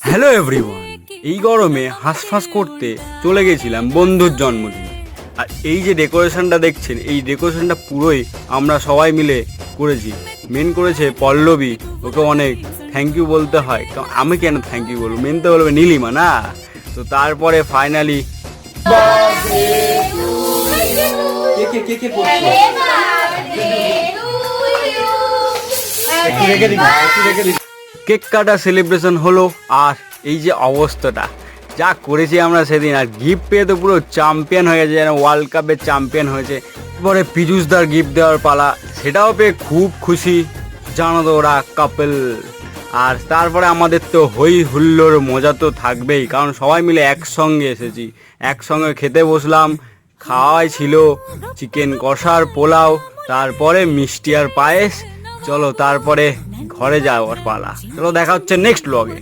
Hello everyone, এই গরমে হাঁসফাঁস করতে চলে গেছিলাম বন্ধুর জন্মদিনে। আর এই যে ডেকোরেশনটা দেখছেন, এই ডেকোরেশনটা পুরোই আমরা সবাই মিলে করেছি। মেন করেছে পল্লবী, ওকে অনেক থ্যাংক ইউ বলতে হয়। তো আমি কেন থ্যাংক ইউ বলবো, মেন তো বলবে নীলিমা না। তো তারপরে ফাইনালি কেক কাটা সেলিব্রেশন হলো। আর এই যে অবস্থাটা যা করেছি আমরা সেদিন, আর গিফট পেয়ে তো পুরো চ্যাম্পিয়ন হয়ে গেছে, যেন ওয়ার্ল্ড কাপের চ্যাম্পিয়ন হয়েছে। এরপরে পীযুষদার গিফট দেওয়ার পালা, সেটাও পেয়ে খুব খুশি, জানো তো ওরা কাপল। আর তারপরে আমাদের তো হই হুল্লোর মজা তো থাকবেই, কারণ সবাই মিলে একসঙ্গে এসেছি, একসঙ্গে খেতে বসলাম। খাওয়াই ছিল চিকেন কষার পোলাও, তারপরে মিষ্টি আর পায়েস। চলো তারপরে ঘরে যাওয়ার পালা। চলো দেখা হচ্ছে নেক্সট ব্লগে।